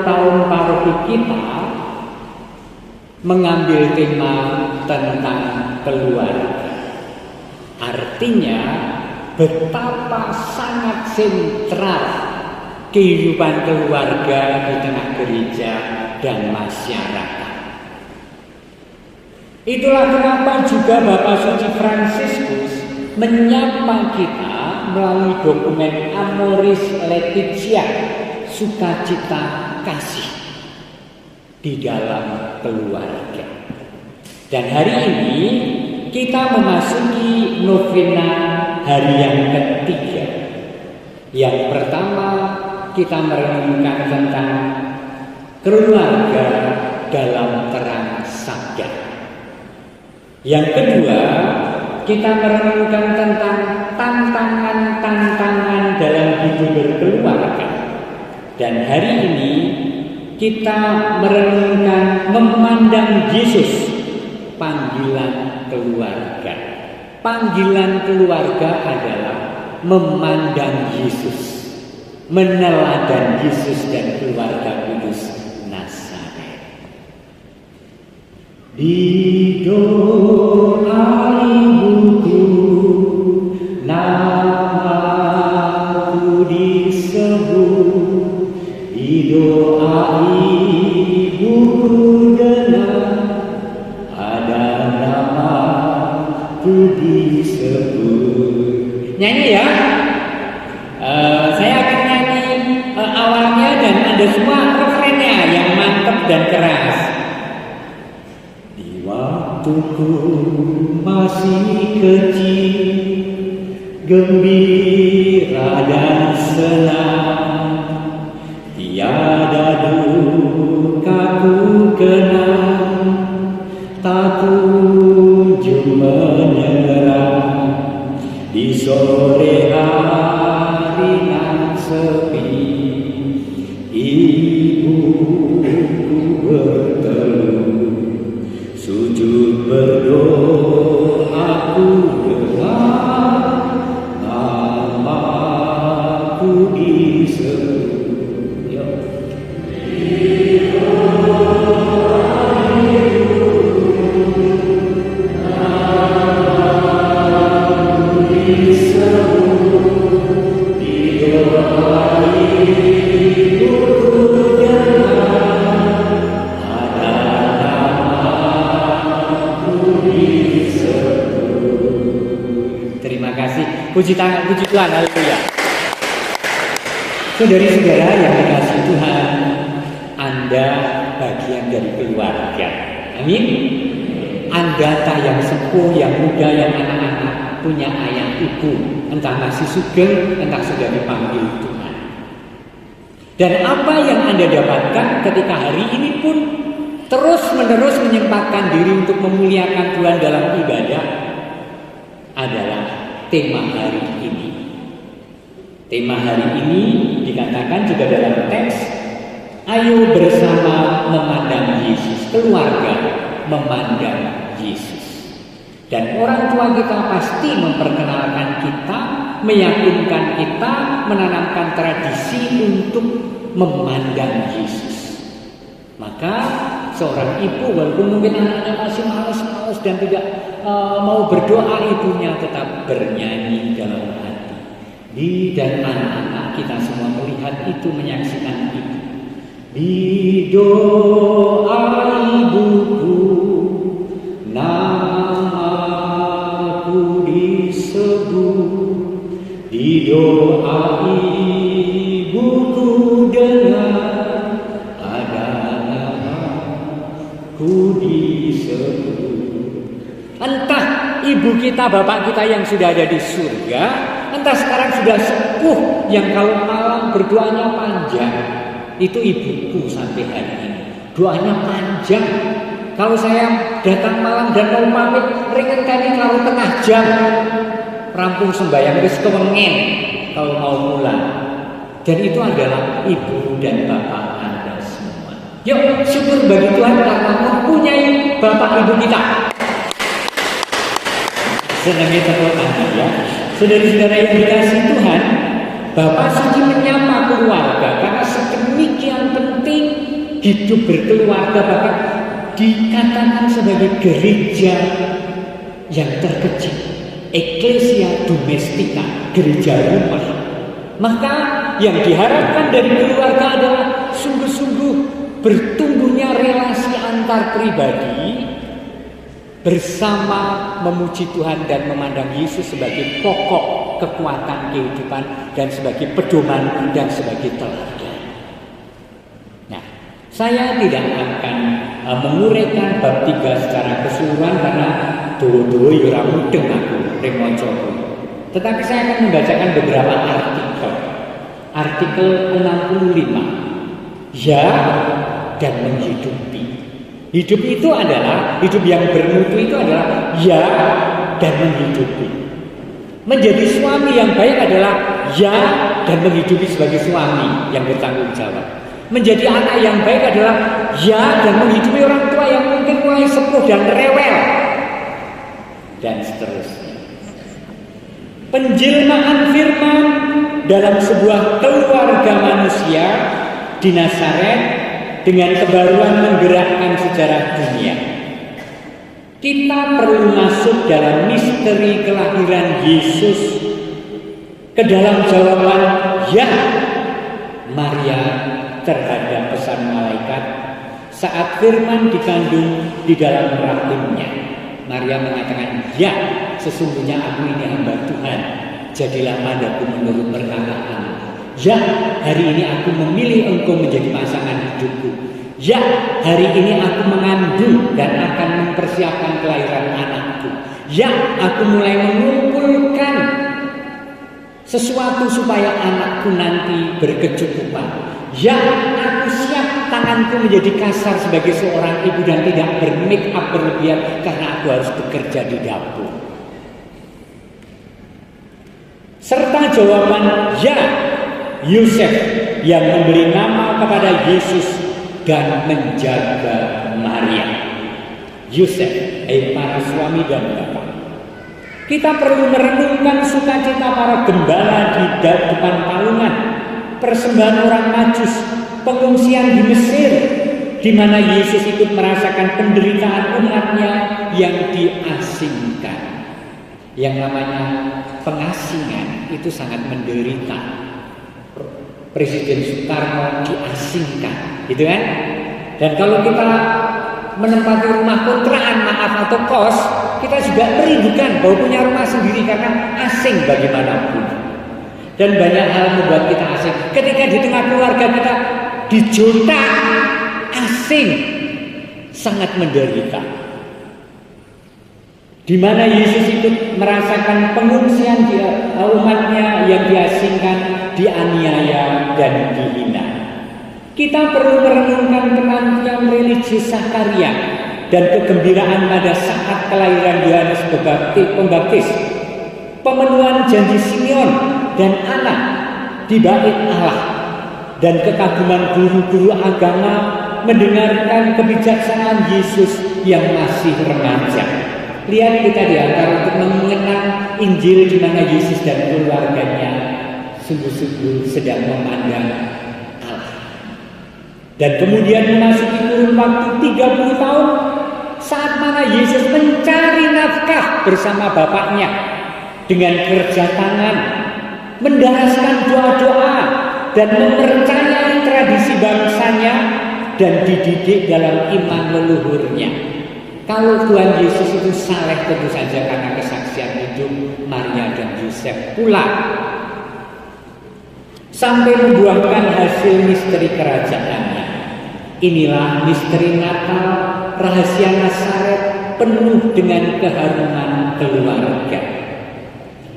tahun paroki kita mengambil tema tentang keluarga. Artinya betapa sangat sentral kehidupan keluarga di tengah gereja dan masyarakat. Itulah kenapa juga Bapak Suci Fransiskus menyapa kita melalui dokumen Amoris Laetitia, sukacita kasih di dalam keluarga. Dan hari ini kita memasuki novena hari yang ketiga. Yang pertama kita merenungkan tentang keluarga dalam terang sabda. Yang kedua, kita merenungkan tentang tantangan-tantangan dalam hidup berkeluarga. Dan hari ini kita merenungkan memandang Yesus, panggilan keluarga. Panggilan keluarga adalah memandang Yesus, meneladan Yesus dan keluarga kudus Nazaret. Di doa ibuku namaku disebut, di doa ibuku dengar ada namaku disebut. Nyanyi ya. Saya akan nyanyi awalnya dan ada semua refrennya yang mantap dan keras. Waktuku masih kecil, gembira dan senang, tiada dukaku kenang, tak kunjung menyerah. Di sore hari nan sepi, ibuku berteluh, sujud berdoa, aku dengar namaku disebut. Puji tangan, puji Tuhan, haleluya. Saudari-saudara yang dikasihi Tuhan, Anda bagian dari keluarga. Amin. Anda yang sepuh, yang muda, yang anak-anak punya ayah ibu, entah masih sugeng, entah sudah dipanggil Tuhan. Dan apa yang Anda dapatkan ketika hari ini pun terus-menerus menyempatkan diri untuk memuliakan Tuhan dalam ibadah adalah tema hari ini. Tema hari ini dikatakan juga dalam teks, ayo bersama memandang Yesus, keluarga memandang Yesus. Dan orang tua kita pasti memperkenalkan kita, meyakinkan kita, menanamkan tradisi untuk memandang Yesus. Maka seorang ibu walaupun mungkin anaknya masih malas-malas dan tidak mau berdoa, ibunya tetap bernyanyi dalam hati. Dan anak-anak kita semua melihat itu, menyaksikan itu. Di doa ibuku namaku disebut, di doa ibuku dengar ada namaku disebut. Entah ibu kita, bapak kita yang sudah ada di surga, entah sekarang sudah sepuh yang kalau malam berdoanya panjang. Itu ibuku sampai hari ini, doanya panjang. Kalau saya datang malam dan mau pamit, ringan kali kalau tengah jam rampung sembahyang wis kewengen kalau mau pulang. Dan itu adalah ibu dan bapak Anda semua. Yuk syukur bagi Tuhan karena mempunyai bapak ibu kita. Senangnya tepuk tangan ya. Saudara-saudara yang dikasihi Tuhan, Bapak Suci menyapa keluarga karena sedemikian penting hidup berkeluarga, bahkan dikatakan sebagai gereja yang terkecil, Ecclesia Domestica, gereja rumah. Maka yang diharapkan dari keluarga adalah sungguh-sungguh bertumbuhnya relasi antar pribadi bersama memuji Tuhan dan memandang Yesus sebagai pokok kekuatan kehidupan dan sebagai pedoman dan sebagai teladan. Nah, saya tidak akan menguraikan bab 3 secara keseluruhan karena doa-doa ora mudeng aku remoco. Tetapi saya akan membacakan beberapa artikel. Artikel 65. Ya dan menghidupi. Hidup itu adalah, hidup yang bermutu itu adalah ya dan menghidupi. Menjadi suami yang baik adalah ya dan menghidupi sebagai suami yang bertanggung jawab. Menjadi anak yang baik adalah ya dan menghidupi orang tua yang mungkin mulai sepuh dan rewel. Dan seterusnya. Penjelmaan firman dalam sebuah keluarga manusia di Nazaret dengan kebaruan menggerakkan sejarah dunia. Kita perlu masuk dalam misteri kelahiran Yesus ke dalam jawaban ya Maria terhadap pesan malaikat saat firman dikandung di dalam rahimnya. Maria mengatakan, ya sesungguhnya aku ini hamba Tuhan, jadilah padaku menurut perkataan. Ya, hari ini aku memilih engkau menjadi pasangan hidupku. Ya, hari ini aku mengandung dan akan mempersiapkan kelahiran anakku. Ya, aku mulai mengumpulkan sesuatu supaya anakku nanti berkecukupan. Ya, aku siap tanganku menjadi kasar sebagai seorang ibu dan tidak bermake up berlebihan karena aku harus bekerja di dapur. Serta jawaban ya, Yosef yang memberi nama kepada Yesus dan menjaga Maria. Yosef, para suami dan bapak. Kita perlu merenungkan sukacita para gembala di depan palungan, persembahan orang Majus, pengungsian di Mesir, di mana Yesus ikut merasakan penderitaan umatnya yang diasingkan. Yang namanya pengasingan itu sangat menderita. Presiden Soekarno diasingkan, gitu kan? Dan kalau kita menempati rumah kontrakan, maaf atau kos, kita juga merindukan bahwa punya rumah sendiri karena asing bagaimanapun. Dan banyak hal membuat kita asing. Ketika di tengah keluarga kita dijontak, asing, sangat menderita. Di mana Yesus ikut merasakan pengungsian umatnya yang diasingkan, dianiaya dan dihina. Kita perlu merenungkan penantian religius Zakaria dan kegembiraan pada saat kelahiran Yohanes Pembaptis, pemenuhan janji Simeon dan Ana di bait Allah, dan kekaguman guru-guru agama mendengarkan kebijaksanaan Yesus yang masih remaja. Lihat kita diantar untuk mengenang Injil di mana Yesus dan keluarganya sungguh-sungguh sedang memandang Allah. Dan kemudian memasuki kurun waktu 30 tahun saat mana Yesus mencari nafkah bersama Bapaknya dengan kerja tangan, mendaraskan doa-doa dan mempercayai tradisi bangsanya dan dididik dalam iman leluhurnya. Kalau Tuhan Yesus itu saleh tentu saja karena kesaksian hidup Maria dan Yosef pula. Sampai membuahkan hasil misteri kerajaannya. Inilah misteri Natal, rahasia Nazaret penuh dengan keharuman keluarga.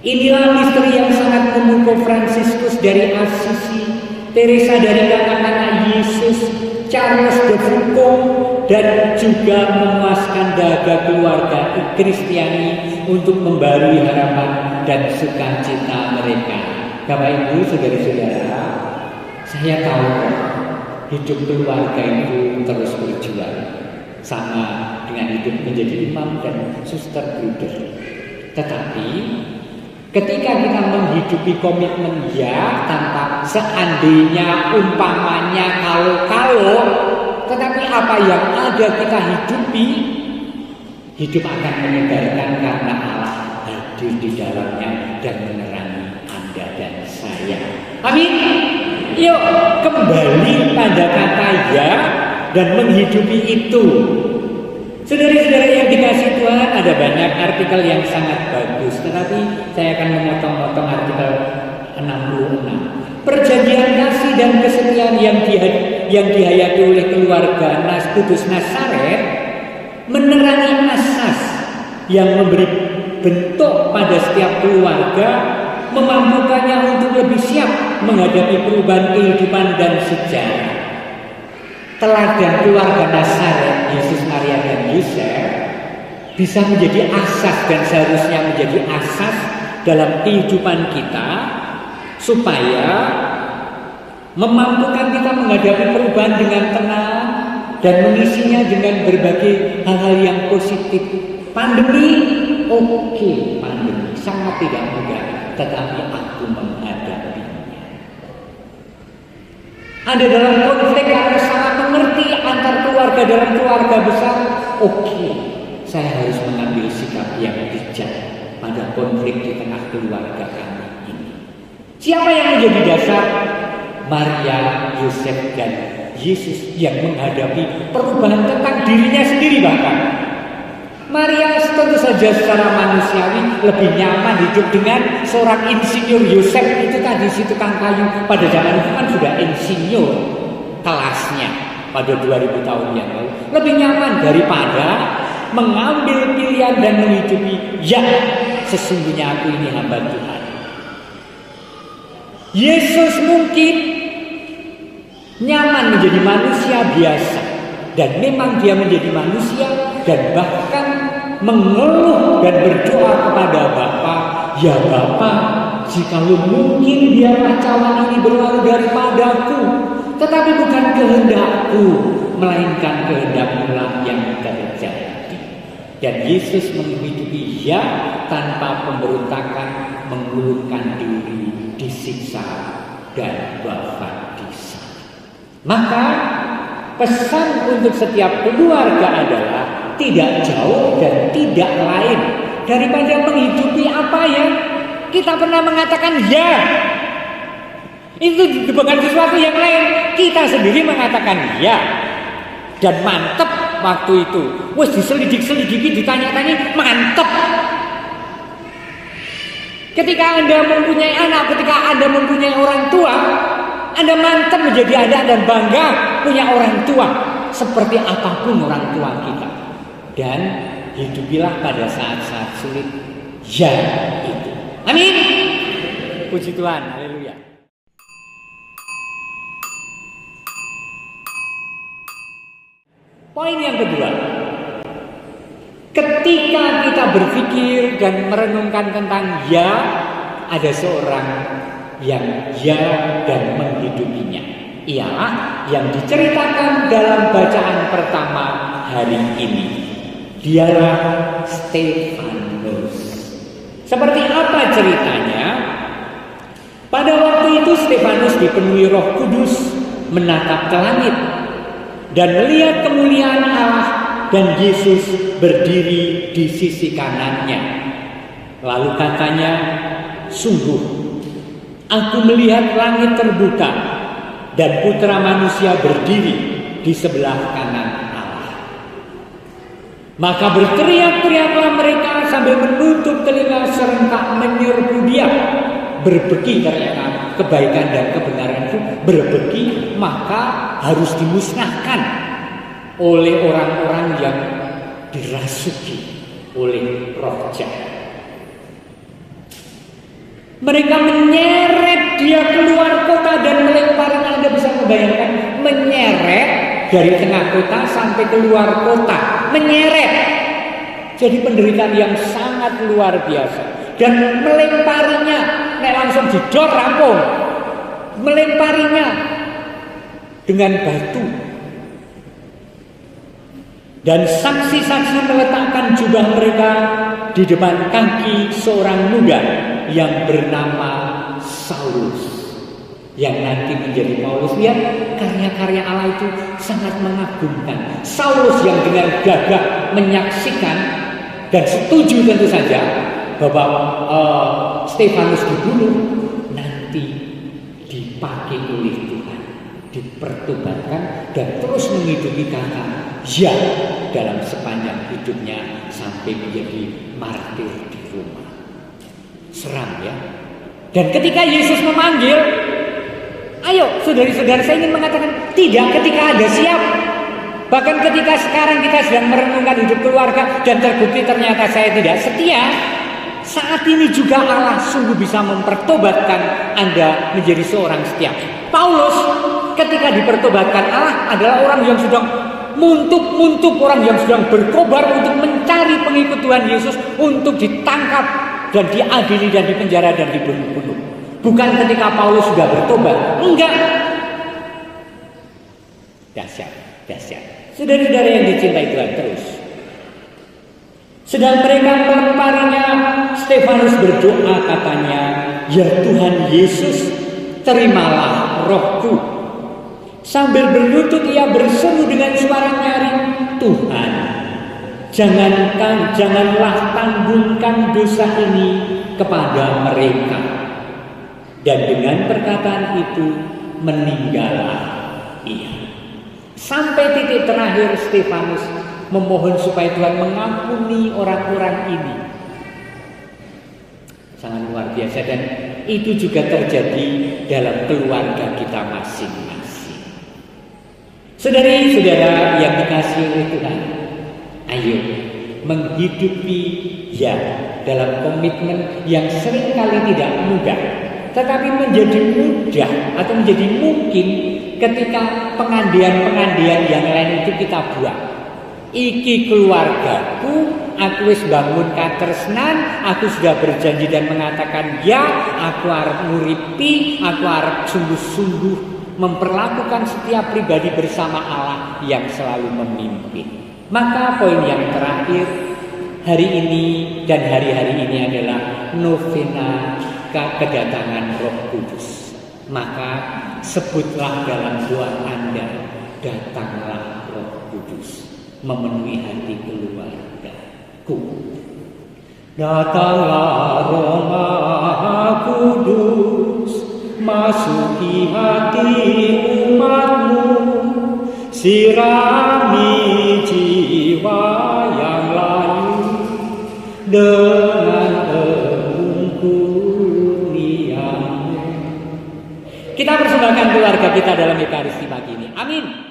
Inilah misteri yang sangat memukau Fransiskus dari Assisi, Teresa dari kakak-kakak Yesus, Charles de Foucault, dan juga memuaskan dahaga keluarga Kristiani untuk membarui harapan dan sukacita mereka. Bapak Ibu, saudara-saudara, saya tahu hidup keluarga itu terus berjuang sama dengan hidup menjadi imam dan suster bruder. Tetapi ketika kita menghidupi komitmen ya tanpa seandainya, umpamanya, kalau tetapi apa yang ada kita hidupi, hidup akan menyegarkan karena Allah hadir di dalamnya dan menerangi Anda dan saya. Amin. Yuk kembali pada kata ya dan menghidupi itu. Saudara-saudara yang dikasih Tuhan, ada banyak artikel yang sangat bagus, tetapi saya akan memotong-motong artikel 66. Perjanjian kasih dan kesetiaan yang dihayati oleh keluarga Kudus Nazaret menerangi asas yang memberi bentuk pada setiap keluarga, memampukannya untuk lebih siap menghadapi perubahan kehidupan dan sejarah. Teladan keluarga Nazaret, Yesus, Maria, dan Yosef bisa menjadi asas dan seharusnya menjadi asas dalam kehidupan kita supaya memampukan kita menghadapi perubahan dengan tenang dan mengisinya dengan berbagai hal-hal yang positif. Pandemi, oke, pandemi sangat tidak mudah, tetapi aku menghadapinya. Ada dalam konflik karena salah mengerti antar keluarga dalam keluarga besar, oke, saya harus mengambil sikap yang bijak pada konflik di tengah keluarga kami ini. Siapa yang menjadi dasar? Maria, Yosef, dan Yesus yang menghadapi perubahan tentang dirinya sendiri bahkan. Maria tentu saja secara manusiawi lebih nyaman hidup dengan seorang insinyur. Yosef itu tadi si tukang kayu, pada zaman itu kan sudah insinyur kelasnya pada 2000 tahun yang lalu. Lebih nyaman daripada mengambil pilihan dan menghidupi ya sesungguhnya aku ini hamba Tuhan. Yesus mungkin nyaman menjadi manusia biasa, dan memang dia menjadi manusia dan bahkan mengeluh dan berdoa kepada Bapa, ya Bapa, jikalau mungkin biarlah cawan ini berlalu daripadaku, tetapi bukan kehendakku, melainkan kehendak-Mu yang terjadi. Dan Yesus menghidupi ya tanpa pemberontakan, mengulurkan diri, disiksa dan wafat di sana. Maka pesan untuk setiap keluarga adalah tidak jauh dan tidak lain daripada menghidupi apa yang kita pernah mengatakan ya. Itu bukan sesuatu yang lain. Kita sendiri mengatakan ya. Dan mantep waktu itu. Wes diselidik-selidiki, ditanya-tanya, mantep. Ketika Anda mempunyai anak, ketika Anda mempunyai orang tua, Anda mantap menjadi anak dan bangga punya orang tua seperti apapun orang tua kita. Dan hidupilah pada saat-saat sulit ya itu. Amin. Puji Tuhan. Haleluya. Poin yang kedua, ketika kita berpikir dan merenungkan tentang ya, ada seorang yang ya dan menghidupinya. Ialah yang diceritakan dalam bacaan pertama hari ini. Dialah Stefanus. Seperti apa ceritanya? Pada waktu itu Stefanus dipenuhi Roh Kudus, menatap ke langit dan melihat kemuliaan Allah dan Yesus berdiri di sisi kanannya. Lalu katanya, sungguh aku melihat langit terbuka dan putra manusia berdiri di sebelah kanan Allah. Maka berteriak-teriaklah mereka sambil menutup telinga serentak menyerbu dia. Berbeki ternyata kebaikan dan kebenaran itu berbeki, maka harus dimusnahkan oleh orang-orang yang dirasuki oleh roh jahat. Mereka menyeret dia keluar kota dan melemparnya. Anda bisa membayangkan, menyeret dari tengah kota sampai keluar kota, menyeret. Jadi penderitaan yang sangat luar biasa. Dan melemparinya, langsung jedor rampung, melemparinya dengan batu. Dan saksi-saksi meletakkan jubah mereka di depan kaki seorang muda yang bernama Saulus. yang nanti menjadi Paulus. Lihat, karya-karya Allah itu sangat mengagumkan. Saulus yang dengan gagah menyaksikan dan setuju tentu saja bahwa Stefanus dibunuh, nanti dipakai oleh Tuhan, dipertobatkan dan terus menghidupi kata ya dalam sepanjang hidupnya sampai menjadi martir di Roma. Seram ya. Dan ketika Yesus memanggil, ayo saudari-saudara, saya ingin mengatakan tidak ketika Anda siap. Bahkan ketika sekarang kita sedang merenungkan hidup keluarga dan terbukti ternyata saya tidak setia, saat ini juga Allah sungguh bisa mempertobatkan Anda menjadi seorang setia. Paulus ketika dipertobatkan Allah adalah orang yang sedang muntuk-muntuk, orang yang sedang berkobar untuk mencari pengikut Tuhan Yesus untuk ditangkap dan diadili dan dipenjara dan dibunuh. Bukan ketika Paulus sudah bertobat, enggak. Dahsyat. Saudara-saudara yang dicintai Tuhan, terus sedang mereka melemparinya, Stefanus berdoa katanya, ya Tuhan Yesus, terimalah rohku. Sambil berlutut ia berseru dengan suara nyaring, Tuhan, janganlah tanggungan dosa ini kepada mereka. Dan dengan perkataan itu meninggallah ia. Sampai titik terakhir Stefanus memohon supaya Tuhan mengampuni orang-orang ini. Sangat luar biasa, dan itu juga terjadi dalam keluarga kita masing-masing. Saudari-saudara yang dikasihi oleh Tuhan, ayo menghidupi ya dalam komitmen yang seringkali tidak mudah, tetapi menjadi mudah atau menjadi mungkin ketika pengandian-pengandian yang lain itu kita buat. Iki keluargaku, aku wis bangun katresnan, aku sudah berjanji dan mengatakan ya, aku arep nguripi, aku arep sungguh-sungguh memperlakukan setiap pribadi bersama Allah yang selalu memimpin. Maka poin yang terakhir hari ini dan hari-hari ini adalah novena kedatangan Roh Kudus. Maka sebutlah dalam doa Anda, datanglah Roh Kudus, memenuhi hati keluargaku. Datanglah Roh Maha Kudus, masuki hati umatmu, sirami jiwa yang layu dengan kurniamu. Kita persembahkan keluarga kita dalam Ekaristi pagi ini. Amin.